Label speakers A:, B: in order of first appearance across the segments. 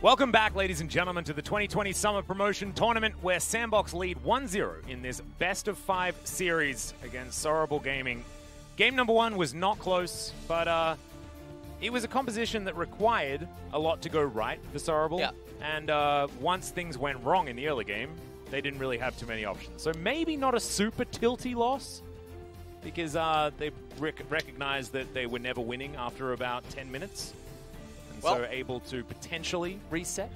A: Welcome back, ladies and gentlemen, to the 2020 Summer Promotion Tournament, where Sandbox lead 1-0 in this best-of-5 series against Sorrowable Gaming. Game number 1 was not close, but it was a composition that required a lot to go right for Sorrowable.
B: Yeah.
A: And once things went wrong in the early game, they didn't really have too many options. So maybe not a super tilty loss, because they recognized that they were never winning after about 10 minutes. So able to potentially reset.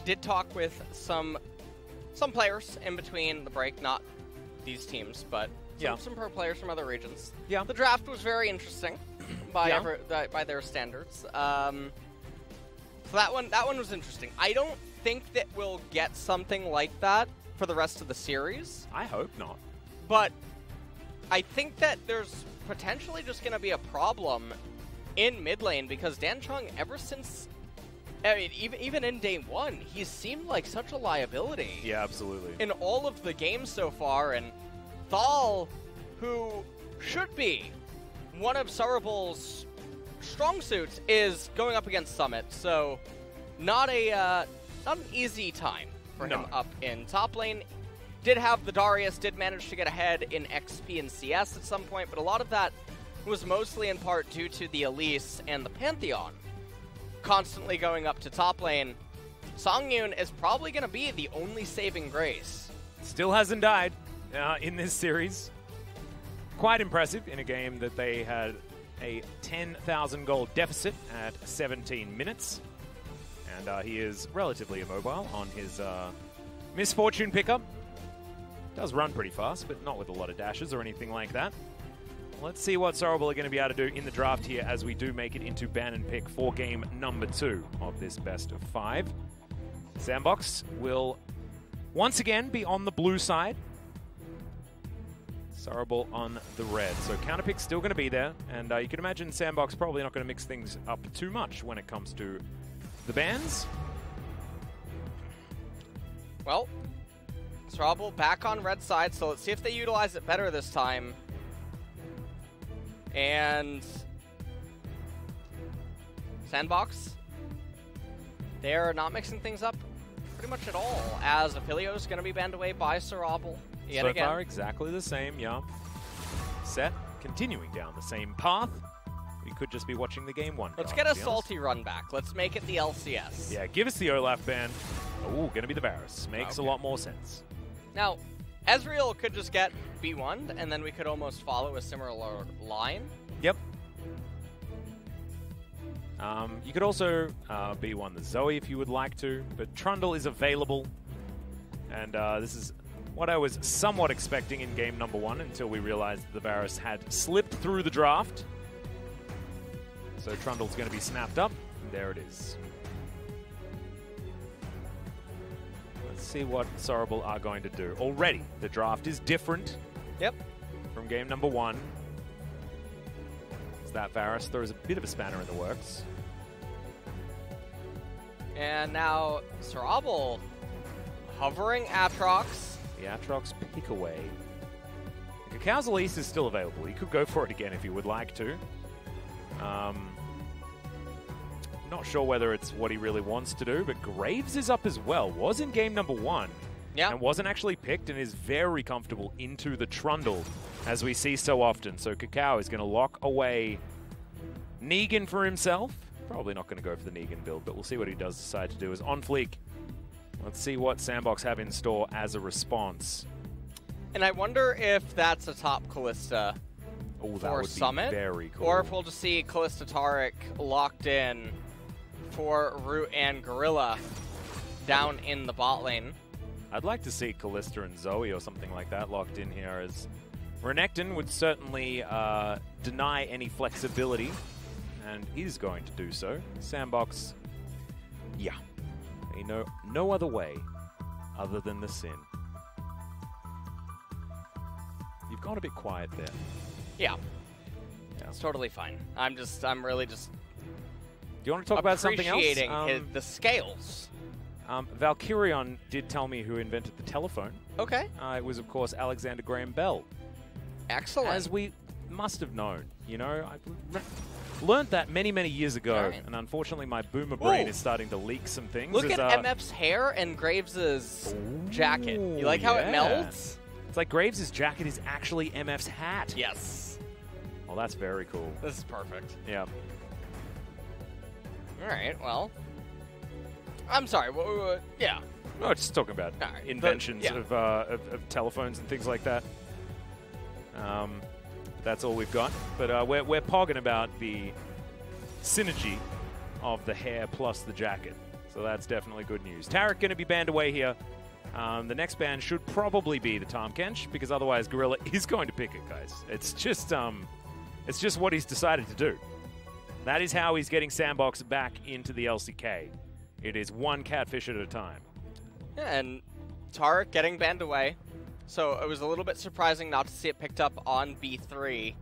B: Did talk with some players in between the break, not these teams, but some pro players from other regions.
A: Yeah.
B: The draft was very interesting by by their standards. So that one was interesting. I don't think that we'll get something like that for the rest of the series.
A: I hope not.
B: But I think that there's potentially just going to be a problem in mid lane, because Dan Chung, ever since, I mean, even in day 1, he seemed like such a liability.
A: Yeah, absolutely.
B: In all of the games so far, and Thal, who should be one of Sorrowable's strong suits, is going up against Summit, so not an easy time for him up in top lane. Did have the Darius, did manage to get ahead in XP and CS at some point, but a lot of that was mostly in part due to the Elise and the Pantheon constantly going up to top lane. Songyun is probably going to be the only saving grace.
A: Still hasn't died in this series. Quite impressive in a game that they had a 10,000 gold deficit at 17 minutes. And he is relatively immobile on his Misfortune pickup. Does run pretty fast, but not with a lot of dashes or anything like that. Let's see what Sorrowable are going to be able to do in the draft here as we do make it into ban and pick for game number 2 of this best of 5. Sandbox will once again be on the blue side. Sorrowable on the red. So counterpick's still going to be there, and you can imagine Sandbox probably not going to mix things up too much when it comes to the bans.
B: Well, Sorrowable back on red side, so let's see if they utilize it better this time. And Sandbox, they're not mixing things up pretty much at all, as Apilio is going to be banned away by Sorrowable yet again.
A: So far, exactly the same, yeah. Set, continuing down the same path. We could just be watching the game 1.
B: Let's get a salty run back. Let's make it the LCS.
A: Yeah, give us the Olaf ban. Oh, going to be the Varus. Makes a lot more sense.
B: Now, Ezreal could just get B1'd, and then we could almost follow a similar line.
A: Yep. You could also B1 the Zoe if you would like to, but Trundle is available. And this is what I was somewhat expecting in game number 1 until we realized the Varus had slipped through the draft. So Trundle's going to be snapped up. And there it is. See what Sorrowable are going to do. Already, the draft is different.
B: Yep.
A: From game number 1. As that Varus throws a bit of a spanner in the works.
B: And now Sorrowable hovering Aatrox.
A: The Aatrox pick away. The Cacao Elise is still available. He could go for it again if he would like to. Not sure whether it's what he really wants to do, but Graves is up as well. Was in game number 1.
B: Yeah.
A: And wasn't actually picked and is very comfortable into the Trundle, as we see so often. So Cacao is going to lock away Negan for himself. Probably not going to go for the Negan build, but we'll see what he does decide to do as on fleek. Let's see what Sandbox have in store as a response.
B: And I wonder if that's a top Kalista for Summit,
A: very cool.
B: or if we'll just see Kalista Taric locked in for Root and Gorilla down in the bot lane.
A: I'd like to see Kalista and Zoe or something like that locked in here, as Renekton would certainly deny any flexibility, and is going to do so. Sandbox, yeah. They know no other way other than the sin. You've gone a bit quiet there.
B: Yeah. It's totally fine. I'm really just...
A: Do you want to talk about something else?
B: Appreciating the scales.
A: Valkyrion did tell me who invented the telephone.
B: Okay.
A: It was, of course, Alexander Graham Bell.
B: Excellent.
A: As we must have known, you know. Learned that many, many years ago,
B: Right.
A: and unfortunately my boomer brain
B: Ooh.
A: is starting to leak some things.
B: Look
A: as,
B: at MF's hair and Graves' jacket. You like how it
A: yeah.
B: melts?
A: It's like Graves' jacket is actually MF's hat.
B: Yes.
A: Well, that's very cool.
B: This is perfect.
A: Yeah.
B: All right, well. I'm sorry. Yeah.
A: No, just talking about
B: All right,
A: inventions
B: yeah.
A: of telephones and things like that. That's all we've got. But we're pogging about the synergy of the hair plus the jacket. So that's definitely good news. Tarek going to be banned away here. The next ban should probably be the Tahm Kench, because otherwise Gorilla is going to pick it, guys. It's just what he's decided to do. That is how he's getting Sandbox back into the LCK. It is one catfish at a time.
B: Yeah, and Tarek getting banned away. So it was a little bit surprising not to see it picked up on B3.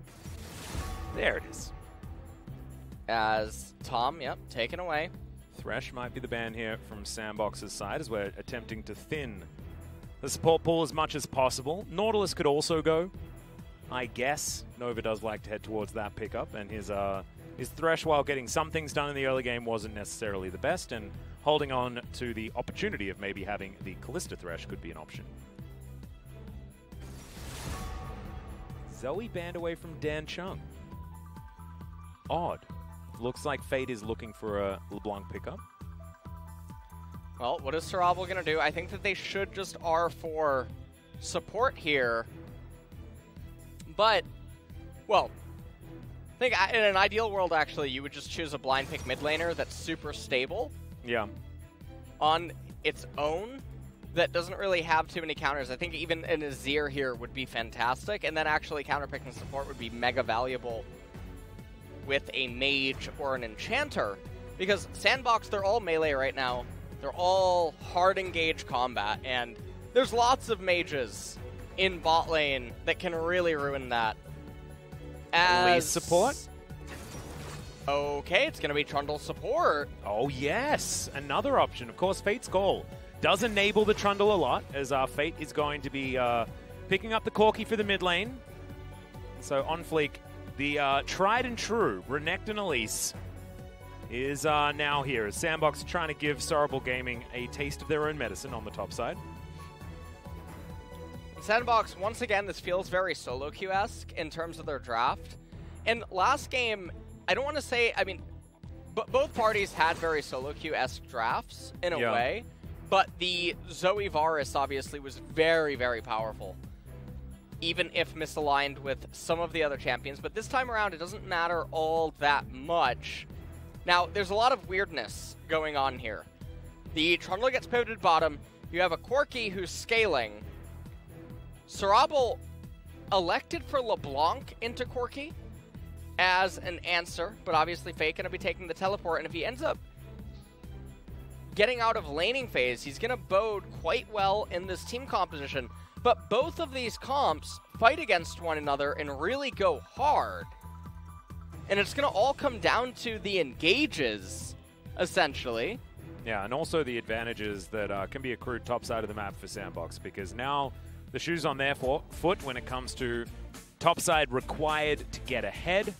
A: There it is.
B: As Tom, yep, taken away.
A: Thresh might be the ban here from Sandbox's side as we're attempting to thin the support pool as much as possible. Nautilus could also go, I guess. Nova does like to head towards that pickup, and his Thresh, while getting some things done in the early game, wasn't necessarily the best, and holding on to the opportunity of maybe having the Kalista Thresh could be an option. Zoe banned away from Dan Chung. Odd. Looks like Fate is looking for a LeBlanc pickup.
B: Well, what is Sorabel going to do? I think that they should just R4 support here. But, well, I think in an ideal world, actually, you would just choose a blind pick mid laner that's super stable.
A: Yeah.
B: On its own, that doesn't really have too many counters. I think even an Azir here would be fantastic, and then actually counterpicking support would be mega valuable with a mage or an enchanter, because Sandbox, they're all melee right now. They're all hard engage combat, and there's lots of mages in bot lane that can really ruin that.
A: As support?
B: Okay, it's going to be Trundle support.
A: Oh, yes. Another option. Of course, Fate's goal does enable the Trundle a lot, as Fate is going to be picking up the Corki for the mid lane. So on fleek, the tried and true Renekton Elise is now here, as Sandbox trying to give Sorrowful Gaming a taste of their own medicine on the top side.
B: Sandbox, once again, this feels very solo queue-esque in terms of their draft. And last game, I don't want to say, I mean, both parties had very solo queue-esque drafts in a way, but the Zoe Varus obviously was very, very powerful, even if misaligned with some of the other champions. But this time around, it doesn't matter all that much. Now, there's a lot of weirdness going on here. The Trundle gets pivoted bottom. You have a Corki who's scaling. Sorabel elected for LeBlanc into Corki as an answer, but obviously Fate going to be taking the teleport, and if he ends up getting out of laning phase, he's going to bode quite well in this team composition. But both of these comps fight against one another and really go hard. And it's going to all come down to the engages, essentially.
A: Yeah, and also the advantages that can be accrued top side of the map for Sandbox, because now the shoe's on their foot when it comes to top side required to get ahead.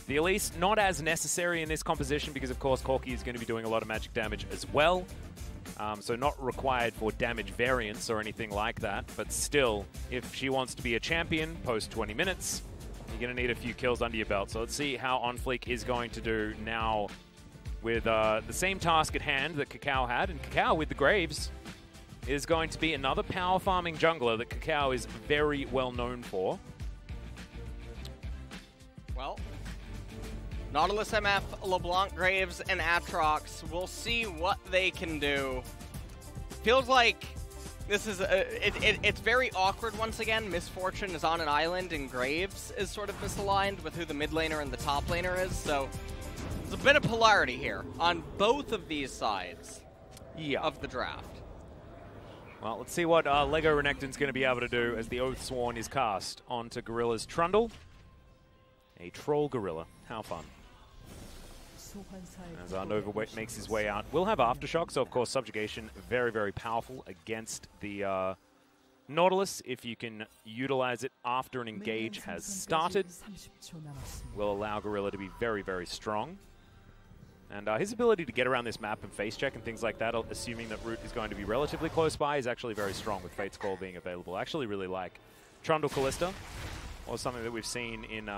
A: The Elise, not as necessary in this composition because, of course, Corki is going to be doing a lot of magic damage as well. So not required for damage variance or anything like that. But still, if she wants to be a champion post 20 minutes, you're going to need a few kills under your belt. So let's see how OnFleek is going to do now with the same task at hand that Kakao had. And Kakao with the Graves is going to be another power farming jungler that Kakao is very well known for.
B: Well, Nautilus MF, LeBlanc, Graves, and Aatrox. We'll see what they can do. Feels like this is it's very awkward once again. Misfortune is on an island, and Graves is sort of misaligned with who the mid laner and the top laner is. So there's a bit of polarity here on both of these sides of the draft.
A: Well, let's see what Lego Renekton's going to be able to do as the Oathsworn is cast onto Gorilla's Trundle. A troll gorilla. How fun. As Nova makes his way out. We'll have Aftershock, so of course Subjugation very, very powerful against the Nautilus, if you can utilize it after an engage has started, will allow Gorilla to be very, very strong. And his ability to get around this map and face check and things like that, assuming that Root is going to be relatively close by, is actually very strong with Fate's Call being available. I actually really like Trundle Kalista, or something that we've seen in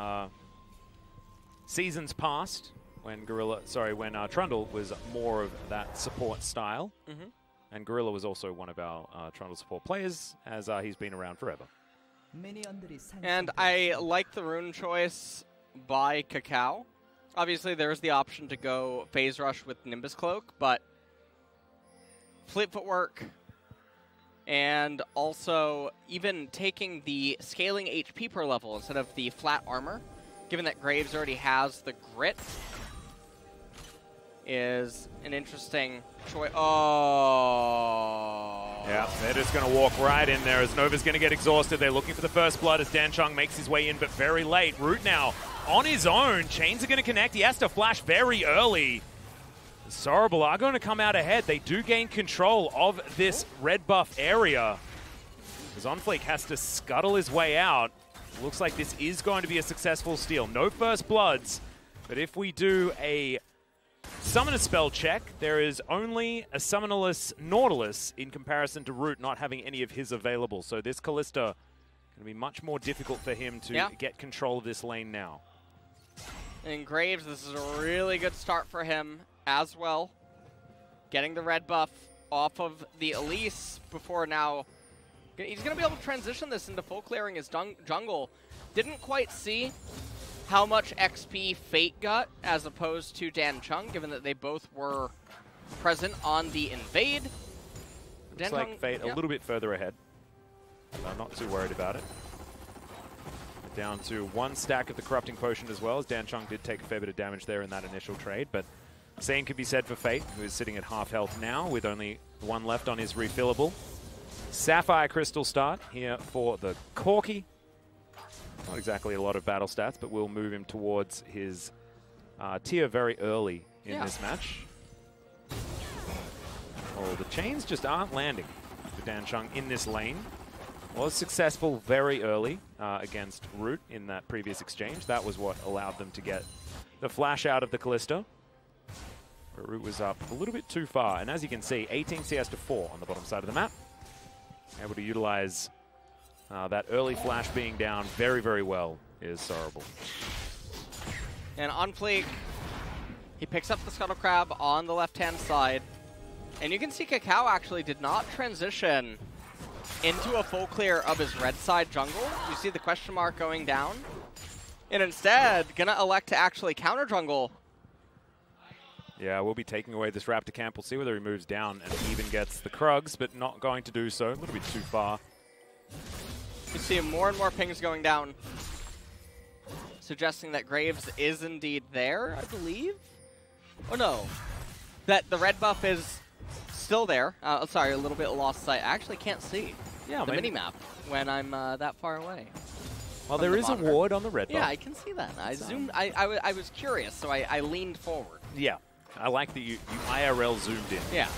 A: seasons past when Trundle was more of that support style. And Gorilla was also one of our Trundle support players, as he's been around forever.
B: And I like the rune choice by Kakao. Obviously, there's the option to go Phase Rush with Nimbus Cloak, but Fleet Footwork, and also even taking the scaling HP per level instead of the flat armor, given that Graves already has the Grit, is an interesting choice. Oh.
A: Yeah, they're just going to walk right in there as Nova's going to get exhausted. They're looking for the first blood as Dancheng makes his way in, but very late. Root now on his own. Chains are going to connect. He has to flash very early. Sorrowful are going to come out ahead. They do gain control of this red buff area. As Onfleek has to scuttle his way out. Looks like this is going to be a successful steal. No first bloods, but if we do a Summoner spell check, there is only a summonerless Nautilus in comparison to Root not having any of his available. So this Kalista going to be much more difficult for him to get control of this lane now.
B: And Graves, this is a really good start for him as well. Getting the red buff off of the Elise before now. He's going to be able to transition this into full clearing his jungle. Didn't quite see how much XP Fate got as opposed to Dancheng, given that they both were present on the invade.
A: Looks like Fate a little bit further ahead. So I'm not too worried about it. Down to one stack of the Corrupting Potion as well, as Dancheng did take a fair bit of damage there in that initial trade. But same could be said for Fate, who is sitting at half health now with only one left on his refillable. Sapphire Crystal start here for the Corki. Not exactly a lot of battle stats, but we'll move him towards his tier very early in this match. Oh, the chains just aren't landing for Dancheng in this lane. Was successful very early against Root in that previous exchange. That was what allowed them to get the flash out of the Kalista. But Root was up a little bit too far. And as you can see, 18 CS to 4 on the bottom side of the map. Able to utilize that early flash being down very, very well is Sorrowful.
B: And Onfleek, he picks up the Scuttle Crab on the left-hand side. And you can see Kakao actually did not transition into a full clear of his red side jungle. You see the question mark going down. And instead, gonna elect to actually counter jungle.
A: Yeah, we'll be taking away this Raptor camp. We'll see whether he moves down and even gets the Krugs, but not going to do so. A little bit too far.
B: You see more and more pings going down, suggesting that Graves is indeed there, I believe. Oh no, that the red buff is still there. Sorry, a little bit lost sight. I actually can't see the mini-map when I'm that far away.
A: Well, there is a ward on the red buff.
B: Yeah, I can see that. I zoomed. I was curious, so I leaned forward.
A: Yeah, I like that you IRL zoomed in.
B: Yeah.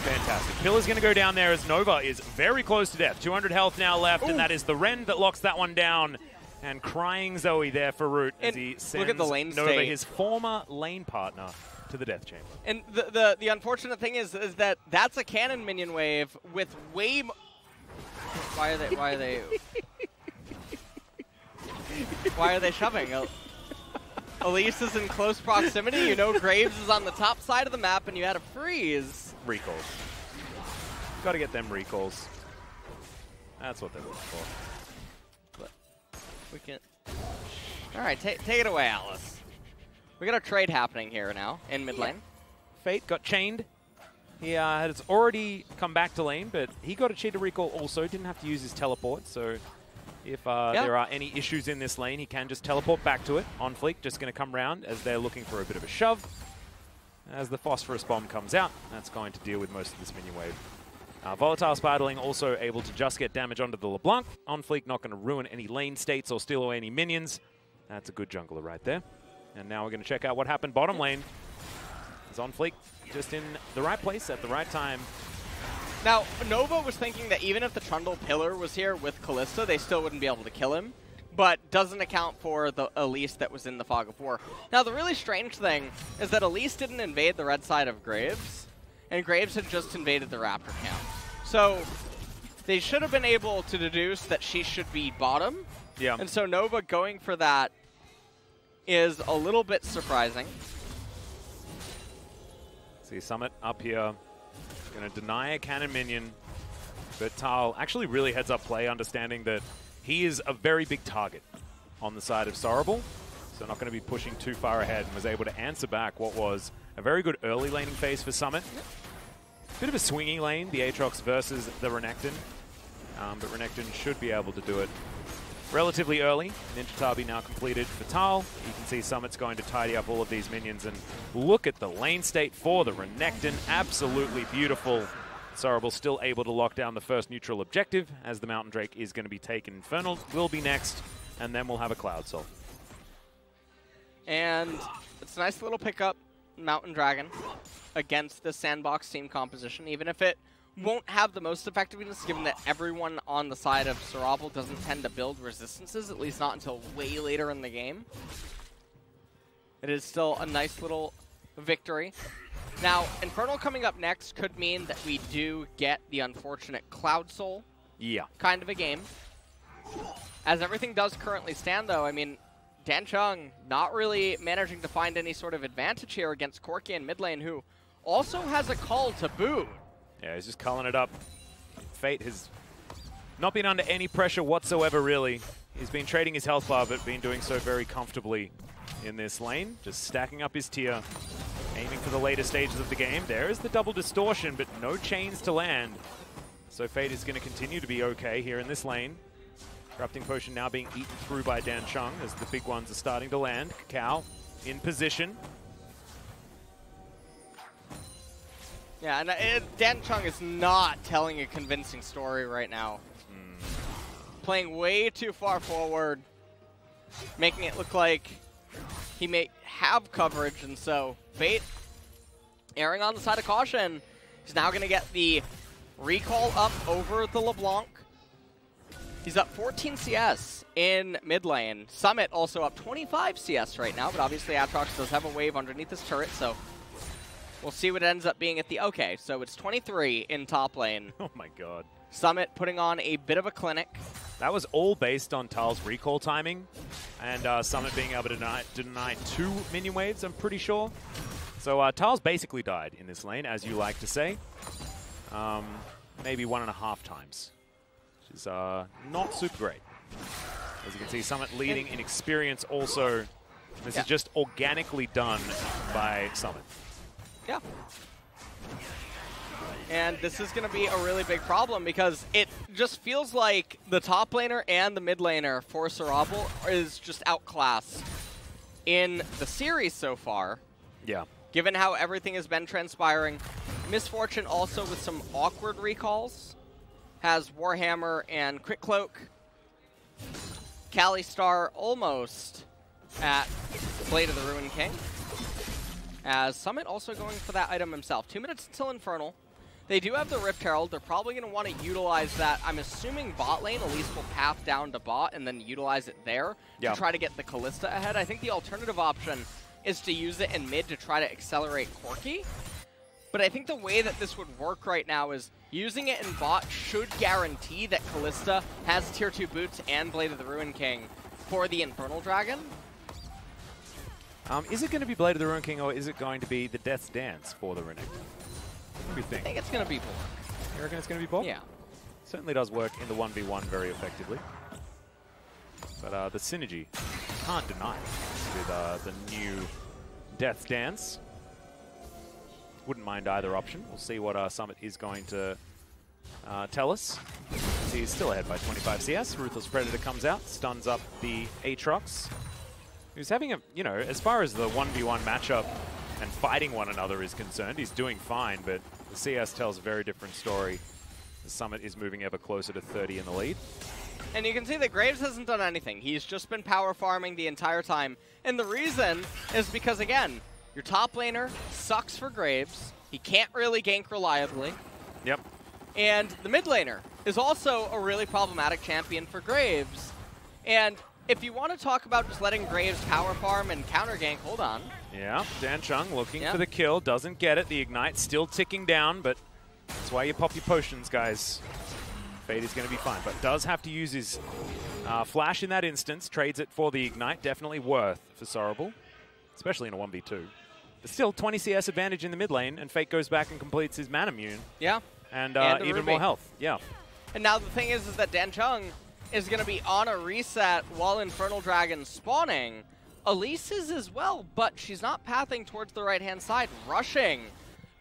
A: Fantastic. Pillar's going to go down there as Nova is very close to death. 200 health now left, and that is the Ren that locks that one down. And crying Zoe there for Root as he sends
B: look at the lane
A: Nova,
B: state.
A: his former lane partner, to the death chamber.
B: And the unfortunate thing is that that's a cannon minion wave with way more. Why are they why are they shoving? Elise is in close proximity. You know Graves is on the top side of the map, and you had a freeze.
A: Recalls. Got to get them recalls. That's what they're looking for.
B: But we can. All right, take it away, Alice. We got a trade happening here now in mid lane.
A: Fate got chained. He has already come back to lane, but he got a cheetah recall also. Didn't have to use his teleport, so if there are any issues in this lane, he can just teleport back to it. Onfleek just going to come round as they're looking for a bit of a shove. As the Phosphorus Bomb comes out, that's going to deal with most of this minion wave. Volatile Spiderling also able to just get damage onto the LeBlanc. Onfleek not going to ruin any lane states or steal away any minions. That's a good jungler right there. And now we're going to check out what happened bottom lane. As Onfleek just in the right place at the right time.
B: Now, Nova was thinking that even if the Trundle Pillar was here with Kalista, they still wouldn't be able to kill him, but doesn't account for the Elise that was in the Fog of War. Now, the really strange thing is that Elise didn't invade the red side of Graves, and Graves had just invaded the Raptor camp. So, they should have been able to deduce that she should be bottom,
A: Yeah.
B: and so Nova going for that is a little bit surprising.
A: See Summit up here. Going to deny a cannon minion. But Tal actually really heads up play, understanding that he is a very big target on the side of Sorrowful. So not going to be pushing too far ahead, and was able to answer back what was a very good early laning phase for Summit. Bit of a swinging lane, the Aatrox versus the Renekton. But Renekton should be able to do it relatively early. Ninja Tabi now completed for Tal. You can see Summit's going to tidy up all of these minions, and look at the lane state for the Renekton. Absolutely beautiful. Sorrowful still able to lock down the first neutral objective, as the Mountain Drake is going to be taken. Infernal will be next, and then we'll have a Cloud Soul.
B: And it's a nice little pickup, Mountain Dragon, against the Sandbox team composition, even if it won't have the most effectiveness, given that everyone on the side of Sorrowful doesn't tend to build resistances, at least not until way later in the game. It is still a nice little victory. Now, Infernal coming up next could mean that we do get the unfortunate Cloud Soul kind of a game. As everything does currently stand, though, I mean, Dan Chung not really managing to find any sort of advantage here against Corki in mid lane, who also has a call to boot.
A: Yeah, he's just culling it up. Fate has not been under any pressure whatsoever, really. He's been trading his health bar, but been doing so very comfortably in this lane. Just stacking up his tier, aiming for the later stages of the game. There is the double distortion, but no chains to land. So Fate is going to continue to be okay here in this lane. Corrupting Potion now being eaten through by Dan Chung as the big ones are starting to land. Kakao in position.
B: Yeah, and Dan Chung is not telling a convincing story right now. Playing way too far forward, making it look like he may have coverage, and so Fate erring on the side of caution. He's now going to get the recall up over the LeBlanc. He's up 14 CS in mid lane. Summit also up 25 CS right now, but obviously Aatrox does have a wave underneath his turret, so we'll see what it ends up being at the... Okay, so it's 23 in top lane.
A: Oh my god.
B: Summit putting on a bit of a clinic.
A: That was all based on Tal's recall timing, and Summit being able to deny 2 minion waves, I'm pretty sure. So Tal's basically died in this lane, as you like to say. Maybe 1.5 times, which is not super great. As you can see, Summit leading in experience also. This is just organically done by Summit.
B: Yeah. And this is going to be a really big problem because it just feels like the top laner and the mid laner for Sorrowful is just outclassed in the series so far.
A: Yeah.
B: Given how everything has been transpiring. Misfortune also with some awkward recalls. Has Warhammer and Quick Cloak. Kalistar almost at Blade of the Ruined King. As Summit also going for that item himself. 2 minutes until Infernal. They do have the Rift Herald. They're probably going to want to utilize that. I'm assuming bot lane, Elise will path down to bot and then utilize it there to try to get the Kalista ahead. I think the alternative option is to use it in mid to try to accelerate Corki. But I think the way that this would work right now is using it in bot should guarantee that Kalista has tier 2 boots and Blade of the Ruined King for the Infernal Dragon.
A: Is it going to be Blade of the Ruined King, or is it going to be the Death's Dance for the Renekton? What do you think?
B: I think it's going to be Bork.
A: You reckon it's going to be Bork?
B: Yeah.
A: Certainly does work in the 1v1 very effectively. But the synergy, can't deny with the new Death's Dance. Wouldn't mind either option. We'll see what Summit is going to tell us. He's still ahead by 25 CS. Ruthless Predator comes out, stuns up the Aatrox. Who's having a, you know, as far as the 1v1 matchup and fighting one another is concerned, he's doing fine, but the CS tells a very different story. The Summit is moving ever closer to 30 in the lead.
B: And you can see that Graves hasn't done anything. He's just been power farming the entire time. And the reason is because, again, your top laner sucks for Graves. He can't really gank reliably.
A: Yep.
B: And the mid laner is also a really problematic champion for Graves. And if you want to talk about just letting Graves power farm and counter gank, hold on.
A: Yeah, Dan Chung looking for the kill, doesn't get it. The Ignite still ticking down, but that's why you pop your potions, guys. Fade is going to be fine, but does have to use his flash in that instance. Trades it for the Ignite. Definitely worth for Sorrowbull, especially in a 1v2. But still, 20 CS advantage in the mid lane, and Fate goes back and completes his Manamune.
B: Yeah.
A: And even
B: Ruby.
A: more health. Yeah.
B: And now the thing is that Dan Chung is going to be on a reset while Infernal Dragon's spawning. Elise is as well, but she's not pathing towards the right-hand side, rushing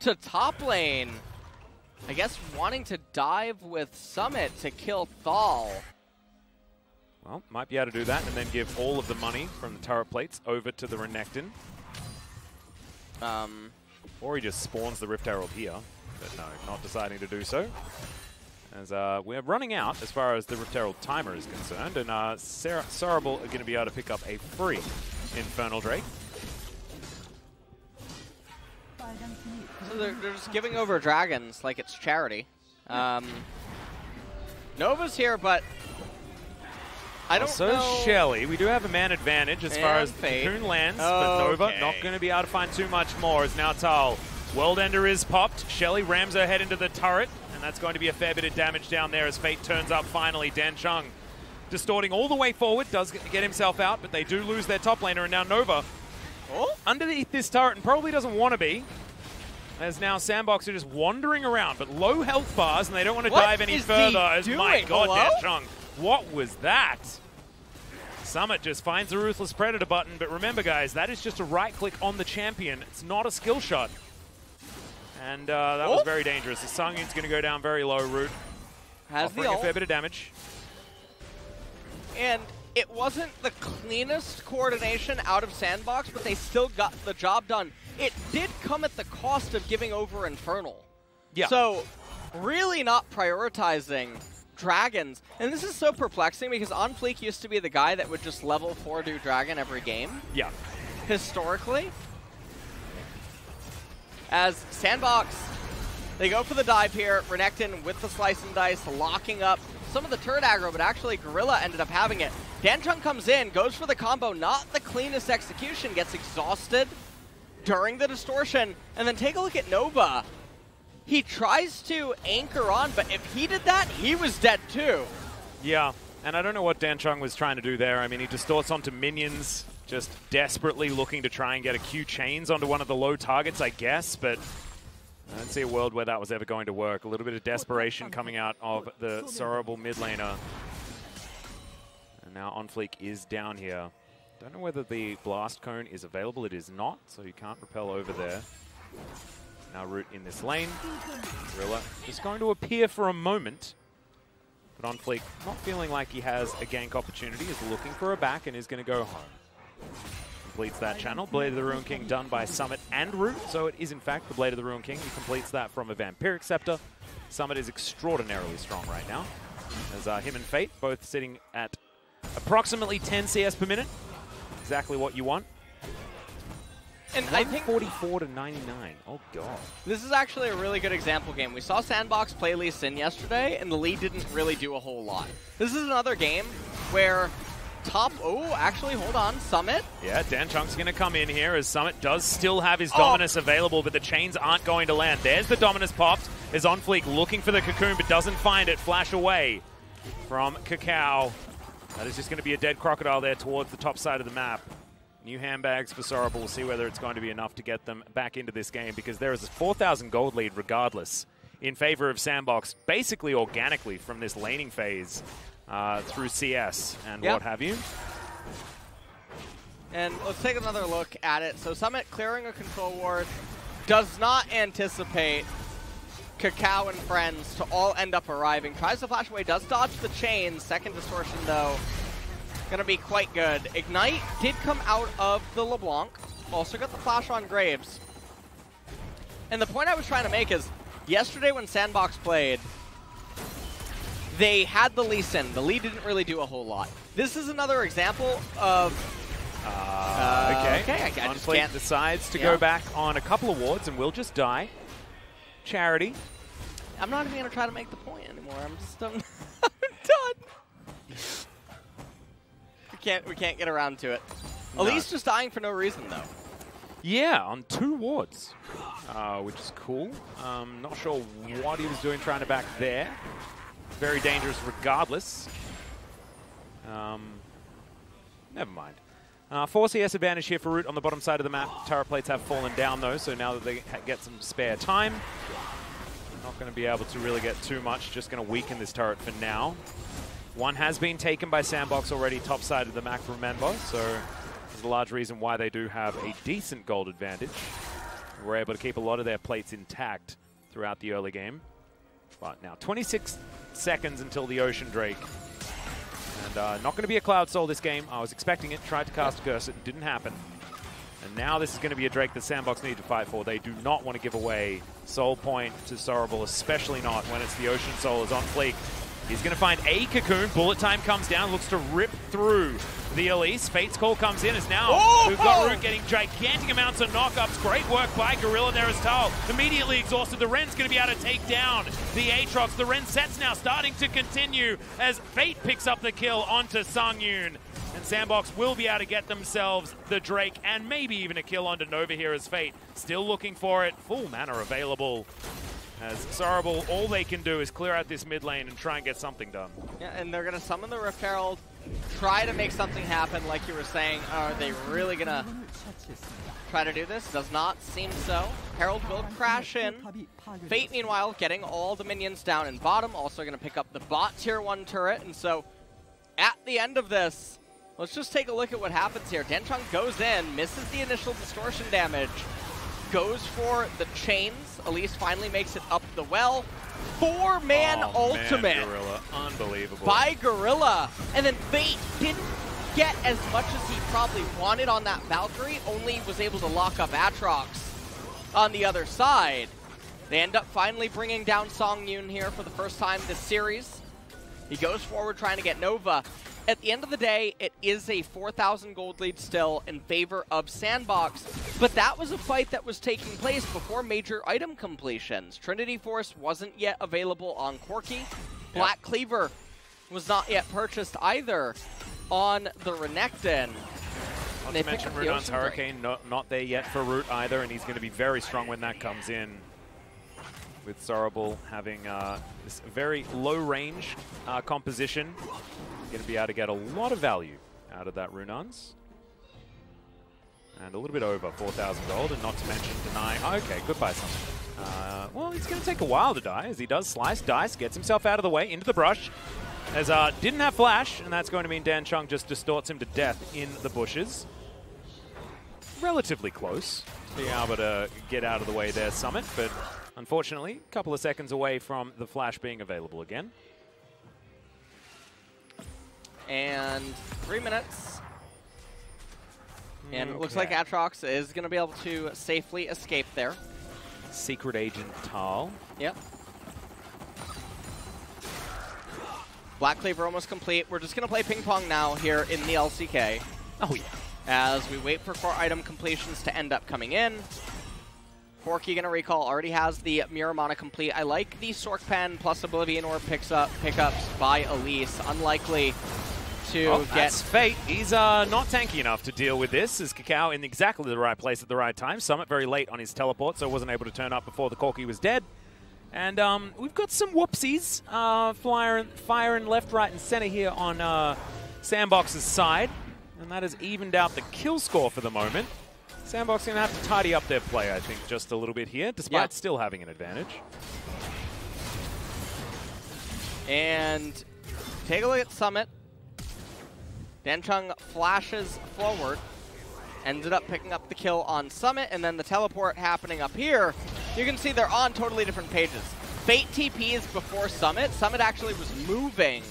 B: to top lane. I guess wanting to dive with Summit to kill Thal.
A: Well, might be able to do that and then give all of the money from the turret plates over to the Renekton. Or he just spawns the Rift Herald here. But no, not deciding to do so. As we're running out as far as the Rift Herald timer is concerned. And Sorrowbull are going to be able to pick up a free Infernal Drake.
B: So they're just giving over dragons like it's charity. Nova's here, but I don't know.
A: So Shelly, we do have a man advantage as far as the Cocoon lands, but Nova not going to be able to find too much more as now Tal. World Ender is popped. Shelly rams her head into the turret, and that's going to be a fair bit of damage down there as Fate turns up finally. Dan Chung distorting all the way forward, does get himself out, but they do lose their top laner, and now Nova underneath this turret and probably doesn't want to be. As now Sandbox are just wandering around, but low health bars, and they don't want to dive any further. As my God, Dan Chung, what was that? Summit just finds the Ruthless Predator button, but remember, guys, that is just a right-click on the champion. It's not a skill shot. And that was very dangerous. The Sungyun's going to go down very low. Root offering a fair bit of damage.
B: And it wasn't the cleanest coordination out of Sandbox, but they still got the job done. It did come at the cost of giving over Infernal.
A: Yeah.
B: So really not prioritizing dragons. And this is so perplexing because On Fleek used to be the guy that would just level 4 do dragon every game.
A: Yeah.
B: Historically. As Sandbox, they go for the dive here. Renekton with the slice and dice, locking up some of the turret aggro, but actually Gorilla ended up having it. Dan Chung comes in, goes for the combo, not the cleanest execution, gets exhausted during the distortion, and then take a look at Nova. He tries to anchor on, but if he did that, he was dead too.
A: Yeah, and I don't know what Dan Chung was trying to do there. I mean, he distorts onto minions, just desperately looking to try and get a Q chains onto one of the low targets, I guess, but I don't see a world where that was ever going to work. A little bit of desperation coming out of the Sorrowbull mid laner. And now On Fleek is down here. Don't know whether the Blast Cone is available. It is not, so you can't repel over there. Now Root in this lane. Gorilla just going to appear for a moment. But On Fleek not feeling like he has a gank opportunity, is looking for a back and is going to go home. Completes that channel. Blade of the Ruin King done by Summit and Root, so it is in fact the Blade of the Ruin King. He completes that from a Vampiric Scepter. Summit is extraordinarily strong right now. As him and Fate both sitting at approximately 10 CS per minute. Exactly what you want.
B: And I think
A: 44 to 99. Oh god.
B: This is actually a really good example game. We saw Sandbox play Lee Sin yesterday, and the lead didn't really do a whole lot. This is another game where actually, hold on, Summit.
A: Yeah, Dan Chung's going to come in here as Summit does still have his Dominus available, but the chains aren't going to land. There's the Dominus popped. Is On Fleek looking for the Cocoon, but doesn't find it. Flash away from Kakao. That is just going to be a dead Crocodile there towards the top side of the map. New handbags for Sorrowbull. We'll see whether it's going to be enough to get them back into this game because there is a 4,000 gold lead regardless in favor of Sandbox, basically organically from this laning phase through CS and what have you.
B: And let's take another look at it. So Summit clearing a control ward, does not anticipate Kakao and friends to all end up arriving. Tries to flash away, does dodge the chain. Second distortion though, gonna be quite good. Ignite did come out of the LeBlanc. Also got the flash on Graves. And the point I was trying to make is, yesterday when Sandbox played, they had the Lee Sin. The Lee didn't really do a whole lot. This is another example of...
A: okay,
B: I
A: On
B: just
A: Fleek
B: can't...
A: decides to go back on a couple of wards and will just die. Charity.
B: I'm not even going to try to make the point anymore. I'm just I'm done. We can't get around to it.
A: No.
B: Elise just dying for no reason, though.
A: Yeah, on 2 wards, which is cool. Not sure what he was doing trying to back there. Very dangerous regardless. Never mind. 4 CS advantage here for Root on the bottom side of the map. Turret plates have fallen down though, so now that they get some spare time, not going to be able to really get too much, just going to weaken this turret for now. One has been taken by Sandbox already, top side of the map from Menbo, so there's a large reason why they do have a decent gold advantage. We're able to keep a lot of their plates intact throughout the early game. But now 26 seconds until the Ocean Drake. And not going to be a Cloud Soul this game. I was expecting it, tried to cast a Curse, it didn't happen. And now this is going to be a Drake that Sandbox need to fight for. They do not want to give away Soul Point to Sorrowful, especially not when it's the Ocean Soul is on fleek. He's going to find a Cocoon. Bullet time comes down, looks to rip through the Elise. Fate's Call comes in as now we've got Root getting gigantic amounts of knockups. Great work by Gorilla there as Tal. Immediately exhausted. The Ren's going to be able to take down the Aatrox. The Ren sets now starting to continue as Fate picks up the kill onto Songyun. And Sandbox will be able to get themselves the Drake and maybe even a kill onto Nova here as Fate still looking for it. Full mana available. As Sorrowful, all they can do is clear out this mid lane and try and get something done.
B: Yeah, and they're going to summon the Rift Herald, try to make something happen like you were saying. Are they really going to try to do this? Does not seem so. Herald will crash in. Fate, meanwhile, getting all the minions down in bottom, also going to pick up the bot tier 1 turret. And so, at the end of this, let's just take a look at what happens here. Danchong goes in, misses the initial distortion damage, goes for the chains. Elise finally makes it up the well. 4-man ultimate.
A: Man, Gorilla. Unbelievable.
B: By Gorilla. And then Fate didn't get as much as he probably wanted on that Valkyrie, only was able to lock up Aatrox on the other side. They end up finally bringing down Songyun here for the first time this series. He goes forward trying to get Nova. At the end of the day, it is a 4,000 gold lead still in favor of Sandbox, but that was a fight that was taking place before major item completions. Trinity Force wasn't yet available on Corki. Black Cleaver was not yet purchased either on the Renekton.
A: Not to mention Runon's Hurricane, not there yet for Root either, and he's going to be very strong when that comes in. With Sorrowful having this very low range composition. Going to be able to get a lot of value out of that Runon's. And a little bit over 4,000 gold, and not to mention denying. Okay, goodbye, something. Well, it's going to take a while to die as he does slice, dice, gets himself out of the way, into the brush. As didn't have flash, and that's going to mean Danchong just distorts him to death in the bushes. Relatively close to being able to get out of the way there, Summit, but unfortunately, a couple of seconds away from the flash being available again.
B: And 3 minutes. And it looks like Aatrox is going to be able to safely escape there.
A: Secret Agent Tal.
B: Yep. Black Cleaver almost complete. We're just going to play ping pong now here in the LCK.
A: Oh, yeah.
B: As we wait for core item completions to end up coming in. Corki gonna recall, already has the Miramana complete. I like the Sork Pen plus Oblivion Orb pickups by Elise. Unlikely to get...
A: That's Fate. He's not tanky enough to deal with this, as Cacao in exactly the right place at the right time. Summit very late on his teleport, so wasn't able to turn up before the Corki was dead. And we've got some whoopsies firing left, right, and center here on Sandbox's side. And that has evened out the kill score for the moment. Sandbox going to have to tidy up their play, I think, just a little bit here, despite still having an advantage.
B: And take a look at Summit. Danchong flashes forward. Ended up picking up the kill on Summit, and then the teleport happening up here. You can see they're on totally different pages. Fate TPs before Summit. Summit actually was moving,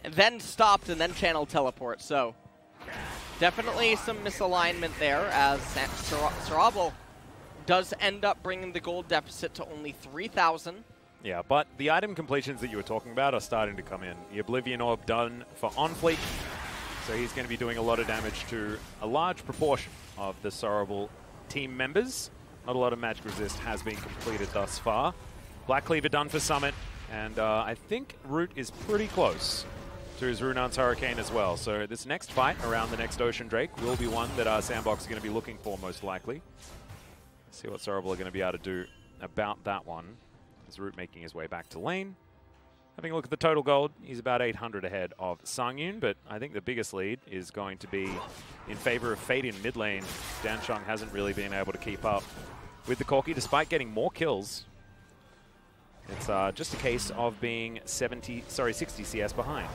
B: and then stopped, and then channeled teleport, so... Definitely some misalignment there, as Sorrowful does end up bringing the gold deficit to only 3,000.
A: Yeah, but the item completions that you were talking about are starting to come in. The Oblivion Orb done for on-fleek, so he's going to be doing a lot of damage to a large proportion of the Sorrowful team members. Not a lot of magic resist has been completed thus far. Black Cleaver done for Summit, and I think Root is pretty close to his Runar's Hurricane as well. So this next fight around the next Ocean Drake will be one that Sandbox is going to be looking for most likely. Let's see what Sorrowful are going to be able to do about that one. Is Root making his way back to lane. Having a look at the total gold, he's about 800 ahead of Sangyun, but I think the biggest lead is going to be in favor of Fate in mid lane. Danchong hasn't really been able to keep up with the Corki despite getting more kills. It's just a case of being 60 CS behind.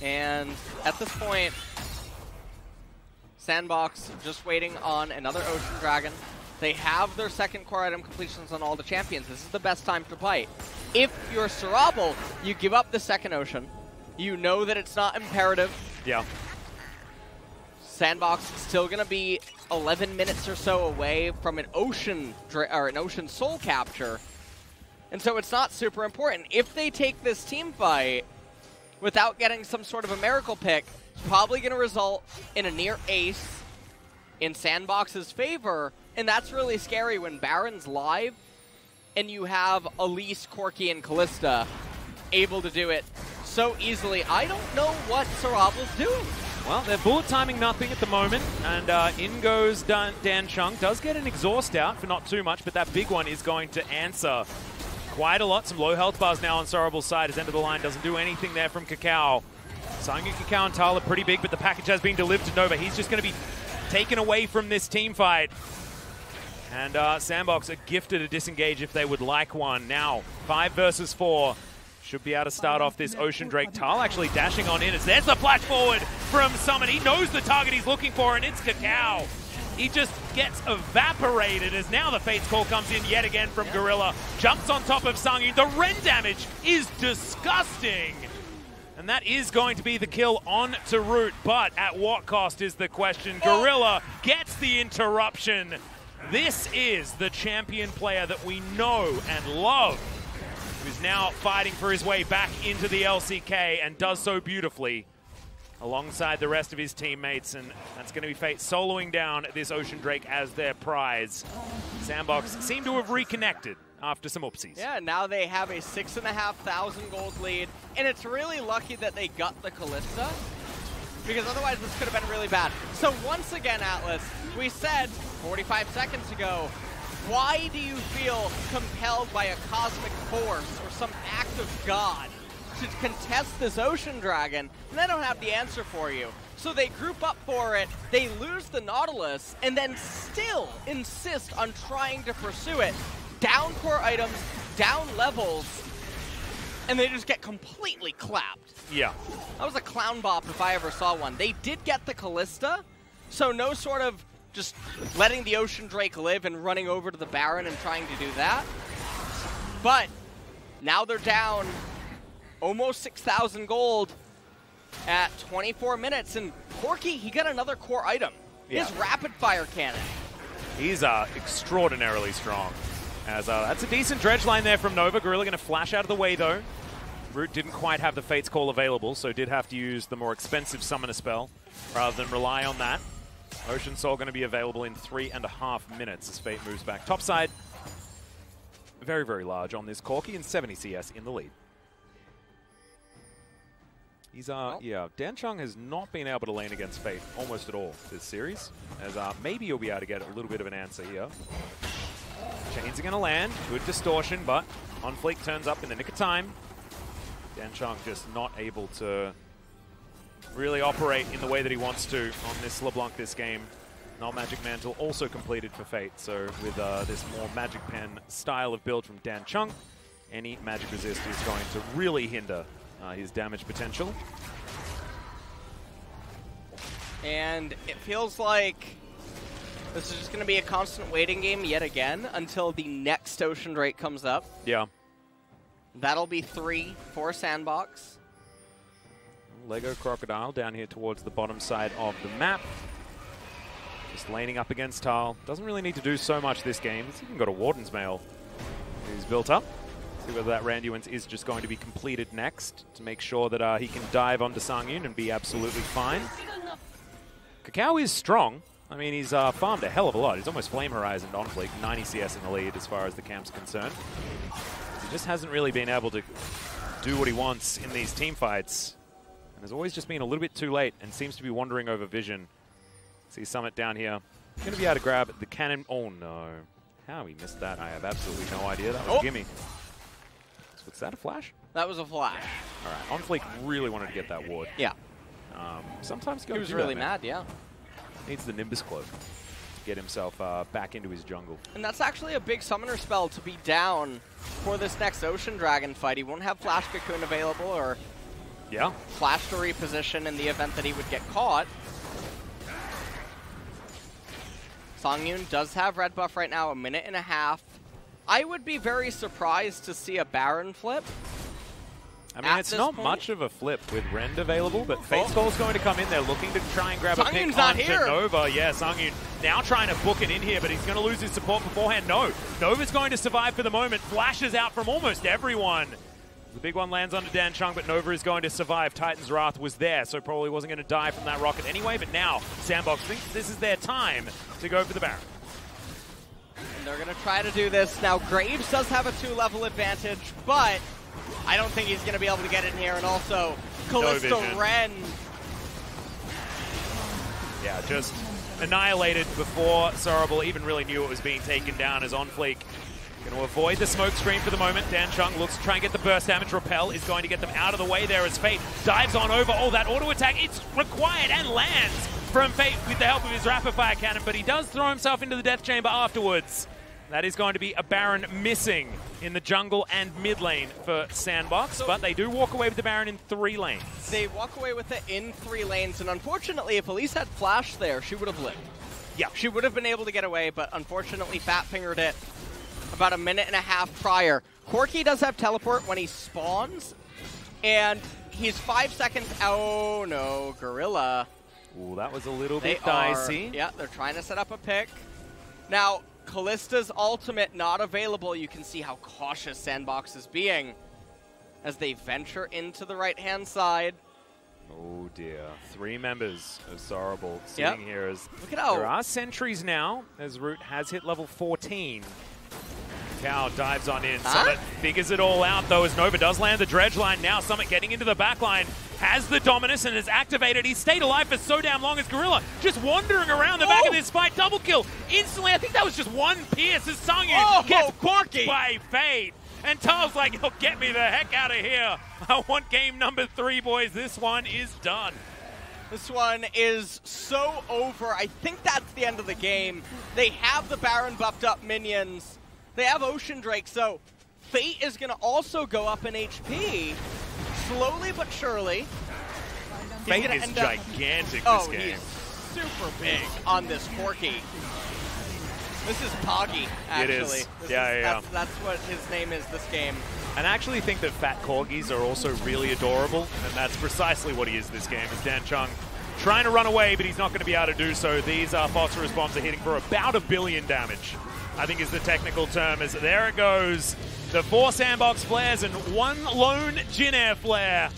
B: And at this point, Sandbox just waiting on another Ocean Dragon. They have their second core item completions on all the champions. This is the best time to fight. If you're Sorrowful, you give up the second Ocean. You know that it's not imperative.
A: Yeah.
B: Sandbox is still going to be 11 minutes or so away from an Ocean Soul capture. And so it's not super important. If they take this team fight without getting some sort of a miracle pick, it's probably going to result in a near ace in Sandbox's favor. And that's really scary when Baron's live and you have Elise, Corki, and Kalista able to do it so easily. I don't know what Sorrowful's doing.
A: Well, they're bullet timing nothing at the moment, and in goes Danchong. Does get an exhaust out for not too much, but that big one is going to answer quite a lot. Some low health bars now on Sorrowful's side. His end of the line doesn't do anything there from Kakao. Sangyun, Kakao, and Tal are pretty big, but the package has been delivered to Nova. He's just going to be taken away from this team fight. And Sandbox are gifted a disengage if they would like one. Now, 5 versus 4. Should be able to start off this Ocean Drake. Tal actually dashing on in as there's the flash forward from Summit. He knows the target he's looking for, and it's Kakao. He just gets evaporated as now the Fate's Call comes in yet again from Gorilla. Jumps on top of Sangyun. The Ren damage is disgusting. And that is going to be the kill on to Root, but at what cost is the question. Gorilla gets the interruption. This is the champion player that we know and love, who's now fighting for his way back into the LCK and does so beautifully alongside the rest of his teammates. And that's going to be Fate soloing down this Ocean Drake as their prize. Sandbox seem to have reconnected after some oopsies.
B: Yeah, now they have a 6,500 gold lead, and it's really lucky that they got the Kalista, because otherwise this could have been really bad. So once again, Atlas, we said 45 seconds ago, why do you feel compelled by a cosmic force or some act of God to contest this Ocean Dragon? And they don't have the answer for you. So they group up for it, they lose the Nautilus, and then still insist on trying to pursue it. Down core items, down levels, and they just get completely clapped.
A: Yeah.
B: That was a clown bop if I ever saw one. They did get the Kalista, so no sort of just letting the Ocean Drake live and running over to the Baron and trying to do that. But now they're down almost 6,000 gold at 24 minutes, and Corki, he got another core item.
A: Yeah.
B: His rapid fire cannon.
A: He's extraordinarily strong. As that's a decent dredge line there from Nova. Gorilla going to flash out of the way, though. Root didn't quite have the Fate's Call available, so did have to use the more expensive Summoner spell rather than rely on that. Ocean Soul going to be available in 3.5 minutes as Fate moves back topside. Very, very large on this Corki and 70 CS in the lead. He's, yeah, Danchong has not been able to lane against Fate almost at all this series, as maybe you'll be able to get a little bit of an answer here. Chains are going to land. Good distortion, but On Fleek turns up in the nick of time. Danchong just not able to really operate in the way that he wants to on this LeBlanc this game. Null Magic Mantle also completed for Fate, so with this more Magic Pen style of build from Danchong, any magic resist is going to really hinder his damage potential.
B: And it feels like this is just going to be a constant waiting game yet again until the next Ocean Drake comes up.
A: Yeah.
B: That'll be 3 for Sandbox.
A: Lego Crocodile down here towards the bottom side of the map. Just laning up against Tal. Doesn't really need to do so much this game. He's even got a Warden's Mail who's built up. See whether that Randuin's is just going to be completed next to make sure that he can dive onto Sangyun and be absolutely fine. Kakao is strong. I mean, he's farmed a hell of a lot. He's almost Flame Horizon on Fleek, 90 CS in the lead as far as the camp's concerned. He just hasn't really been able to do what he wants in these team fights. And has always just been a little bit too late and seems to be wandering over vision. See Summit down here. Going to be able to grab the cannon. Oh, no. How he missed that, I have absolutely no idea. That was a gimme. Was that a flash?
B: That was a flash.
A: All right. On Fleek really wanted to get that ward.
B: Yeah.
A: Sometimes
B: he was really mad, yeah.
A: Needs the Nimbus Cloak to get himself back into his jungle.
B: And that's actually a big summoner spell to be down for this next Ocean Dragon fight. He won't have Flash Cocoon available or Flash to reposition in the event that he would get caught. Songyun does have red buff right now, 1.5 minutes. I would be very surprised to see a Baron flip.
A: I mean, it's not much of a flip with Rend available, but Fate Skull's going to come in there looking to try and grab a pick onto Nova. Yeah, Songyun now trying to book it in here, but he's going to lose his support beforehand. No, Nova's going to survive for the moment. Flashes out from almost everyone. The big one lands onto Dan Chung, but Nova is going to survive. Titan's Wrath was there, so probably wasn't going to die from that rocket anyway, but now Sandbox thinks this is their time to go for the Baron.
B: And they're going to try to do this. Now, Graves does have a 2-level advantage, but I don't think he's going to be able to get in here. And also, Kalista Ren.
A: Yeah, just annihilated before Sorrowful even really knew it was being taken down as On Fleek. Going to avoid the smoke screen for the moment. Dan Chung looks to try and get the burst damage. Repel is going to get them out of the way there as Fate dives on over. Oh, that auto attack, it's required and lands from Fate with the help of his rapid fire cannon, but he does throw himself into the death chamber afterwards. That is going to be a Baron missing in the jungle and mid lane for Sandbox, but they do walk away with the Baron in 3 lanes.
B: They walk away with it in 3 lanes, and unfortunately, if Elise had Flash there, she would have lived.
A: Yeah.
B: She would have been able to get away, but unfortunately, Fat fingered it about 1.5 minutes prior. Corki does have teleport when he spawns, and he's 5 seconds. Oh no, Gorilla.
A: Ooh, that was a little bit dicey.
B: Yeah, they're trying to set up a pick. Now, Kallista's ultimate not available. You can see how cautious Sandbox is being as they venture into the right-hand side.
A: Oh dear. 3 members of Sorrowful sitting here as
B: look at how
A: there are sentries now, as Root has hit level 14. Cow dives on in. Summit figures it all out, though, as Nova does land the dredge line. Now Summit getting into the back line, has the Dominus and is activated. He's stayed alive for so damn long as Gorilla just wandering around the back of this fight. Double kill instantly. I think that was just 1 pierce as Songyun gets Corki by Fate. And Tal's like, yo, get me the heck out of here. I want game number 3, boys. This one is done.
B: This one is so over. I think that's the end of the game. They have the Baron buffed up minions. They have Ocean Drake, so Fate is going to also go up in HP, slowly but surely.
A: Fate is gigantic this game.
B: He's super big on this Corki. This is Poggy, actually.
A: It is.
B: That's what his name is this game.
A: And I actually think that fat corgis are also really adorable, and that's precisely what he is this game, is Dan Chung trying to run away, but he's not going to be able to do so. These phosphorus bombs are hitting for about 1 billion damage, I think is the technical term, as there it goes. The 4 Sandbox flares and 1 lone Jin Air flare.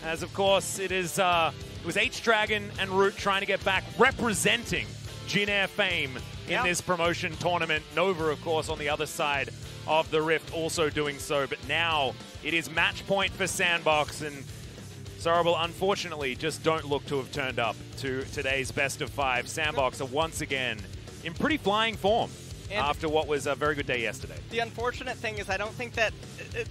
A: As of course it was H-Dragon and Root trying to get back, representing Jin Air fame in this promotion tournament. Nova, of course, on the other side of the Rift also doing so. But now it is match point for Sandbox, and Sorrowful, unfortunately, just don't look to have turned up to today's best of 5. Sandbox are once again in pretty flying form after what was a very good day yesterday.
B: The unfortunate thing is I don't think that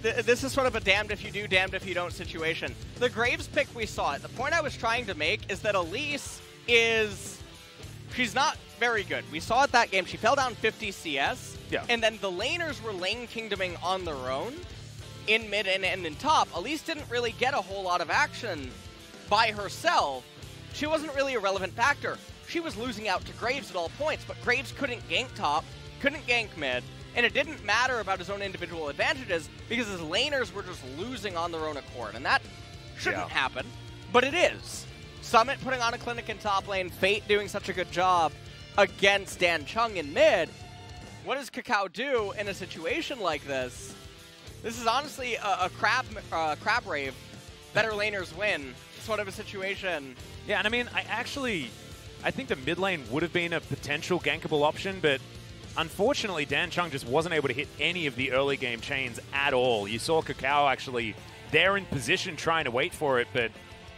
B: this is sort of a damned if you do, damned if you don't situation. The Graves pick we saw it. The point I was trying to make is that Elise she's not very good. We saw it that game. She fell down 50 CS.
A: Yeah.
B: And then the laners were lane kingdoming on their own in mid and in top. Elise didn't really get a whole lot of action by herself. She wasn't really a relevant factor. She was losing out to Graves at all points, but Graves couldn't gank top, couldn't gank mid, and it didn't matter about his own individual advantages because his laners were just losing on their own accord, and that shouldn't happen, but it is. Summit putting on a clinic in top lane, Fate doing such a good job against Dan Chung in mid. What does Kakao do in a situation like this? This is honestly a crab rave. Better laners win sort of a situation.
A: Yeah, and I mean, I actually I think the mid lane would have been a potential gankable option, but unfortunately, Dan Chung just wasn't able to hit any of the early game chains at all. You saw Kakao actually there in position trying to wait for it, but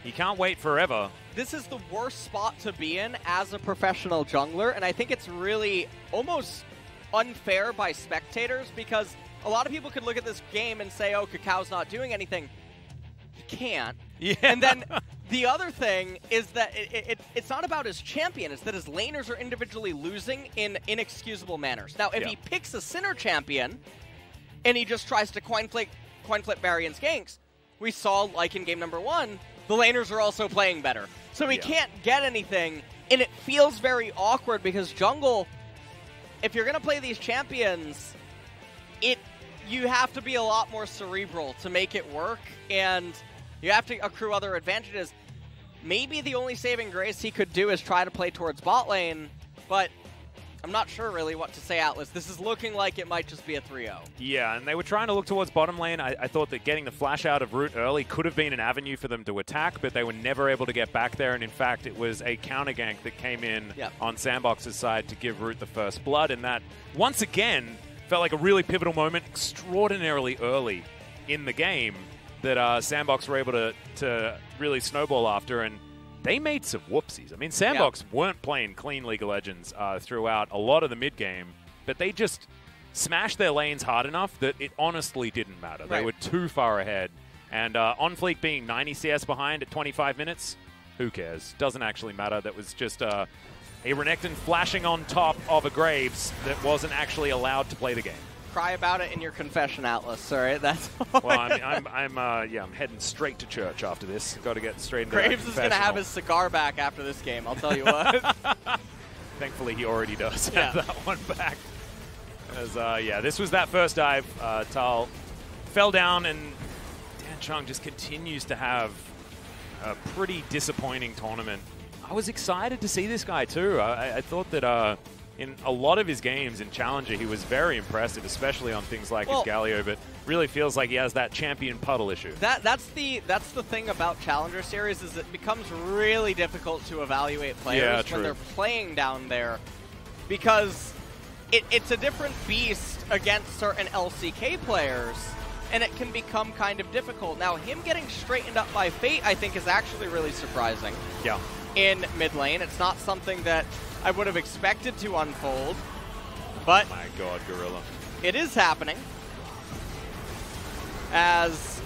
A: he can't wait forever.
B: This is the worst spot to be in as a professional jungler, and I think it's really almost unfair by spectators because a lot of people could look at this game and say, oh, Kakao's not doing anything. He can't.
A: Yeah.
B: And then the other thing is that it's not about his champion, it's that his laners are individually losing in inexcusable manners. Now, if he picks a Sinner champion and he just tries to coin flip Baron's ganks, we saw, like in game number 1, the laners are also playing better. So he can't get anything, and it feels very awkward because jungle, if you're going to play these champions, you have to be a lot more cerebral to make it work, and you have to accrue other advantages. Maybe the only saving grace he could do is try to play towards bot lane, but I'm not sure really what to say, Atlas. This is looking like it might just be a 3-0.
A: Yeah, and they were trying to look towards bottom lane. I thought that getting the flash out of Root early could have been an avenue for them to attack, but they were never able to get back there, and in fact, it was a counter gank that came in on Sandbox's side to give Root the first blood, and that, once again, felt like a really pivotal moment, extraordinarily early in the game, that Sandbox were able to really snowball after, and they made some whoopsies. I mean, Sandbox weren't playing clean League of Legends throughout a lot of the mid-game, but they just smashed their lanes hard enough that it honestly didn't matter. They were too far ahead. And OnFleek being 90 CS behind at 25 minutes, who cares? Doesn't actually matter. That was just a Renekton flashing on top of a Graves that wasn't actually allowed to play the game.
B: Cry about it in your confession, Atlas. All right, that's.
A: Well, I'm heading straight to church after this. Got to get straight into
B: Graves is gonna have his cigar back after this game. I'll tell you what.
A: Thankfully, he already does have that one back. As this was that first dive. Tal fell down, and Dan Chung just continues to have a pretty disappointing tournament. I was excited to see this guy too. I thought that. In a lot of his games in Challenger, he was very impressive, especially on things like his Galio, but really feels like he has that champion puddle issue.
B: That's the thing about Challenger Series is it becomes really difficult to evaluate players when they're playing down there because it's a different beast against certain LCK players, and it can become kind of difficult. Now, him getting straightened up by Fate, I think, is actually really surprising.
A: Yeah.
B: In mid lane, it's not something that I would have expected to unfold, but
A: my God, Gorilla.
B: It is happening, as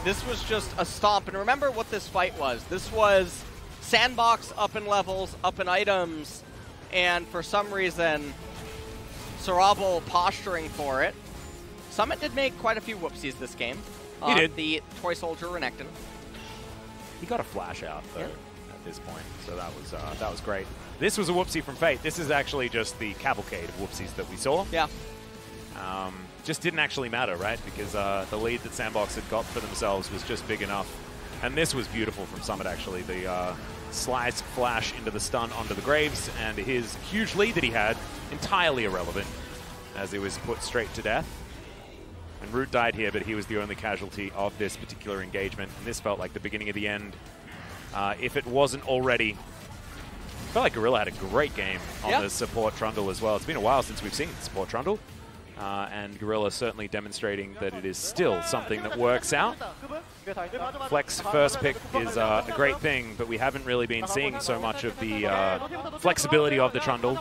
B: this was just a stomp. And remember what this fight was. This was Sandbox up in levels, up in items, and for some reason, Sorabal posturing for it. Summit did make quite a few whoopsies this game.
A: He did.
B: The Toy Soldier Renekton.
A: He got a flash out, though, at this point, so that was great. This was a whoopsie from Fate. This is actually just the cavalcade of whoopsies that we saw.
B: Yeah.
A: Just didn't actually matter, right? Because the lead that Sandbox had got for themselves was just big enough. And this was beautiful from Summit, actually. The slice flash into the stun onto the Graves, and his huge lead that he had, entirely irrelevant, as he was put straight to death. And Root died here, but he was the only casualty of this particular engagement. And this felt like the beginning of the end. If it wasn't already... I felt like Gorilla had a great game on the support Trundle as well. It's been a while since we've seen support Trundle. And Gorilla certainly demonstrating that it is still something that works out. Flex first pick is a great thing, but we haven't really been seeing so much of the flexibility of the Trundle.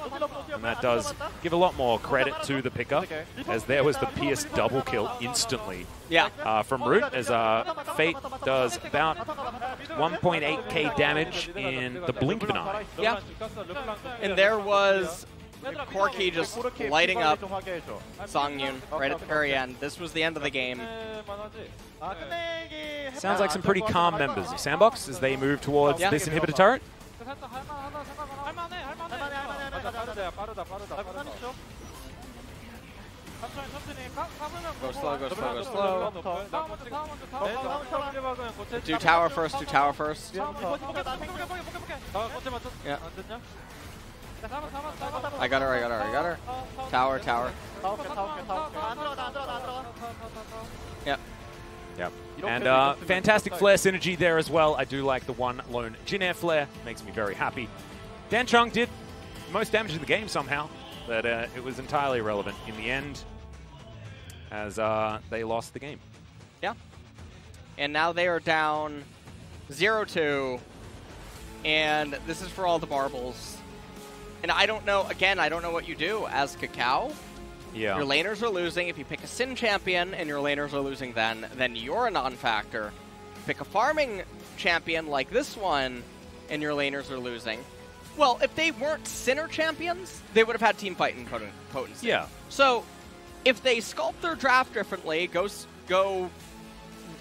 A: And that does give a lot more credit to the picker, as there was the Pierce double kill instantly from Root, as Fate does about 1.8k damage in the blink of an eye.
B: Yeah, and there was Corki just lighting up Songyun right at the very end. This was the end of the game.
A: Sounds like some pretty calm members of Sandbox as they move towards this inhibitor turret.
B: Go slow, go slow, go slow. Do tower first, do tower first. Yeah. I got her. Tower. Yep.
A: And fantastic flare synergy there as well. I do like the one lone Jin Air flare. Makes me very happy. Dan Chung did most damage in the game somehow, but it was entirely irrelevant in the end as they lost the game.
B: Yeah. And now they are down 0-2, and this is for all the marbles. And I don't know, again, I don't know what you do as Kakao.
A: Yeah.
B: Your laners are losing. If you pick a Sin champion and your laners are losing then you're a non-factor. Pick a farming champion like this one and your laners are losing. Well, if they weren't Sinner champions, they would have had team fight and potency.
A: Yeah.
B: So, if they sculpt their draft differently, go,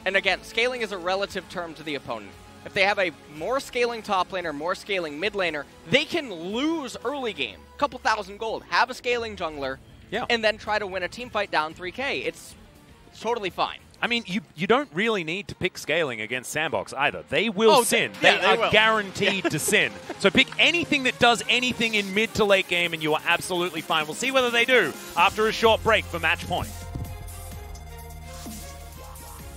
B: and again, scaling is a relative term to the opponent. If they have a more scaling top laner, more scaling mid laner, they can lose early game, couple thousand gold, have a scaling jungler, and then try to win a team fight down 3k. It's totally fine.
A: I mean, you don't really need to pick scaling against Sandbox either. They will sin. They are guaranteed to sin. So pick anything that does anything in mid to late game and you are absolutely fine. We'll see whether they do after a short break for Match Point.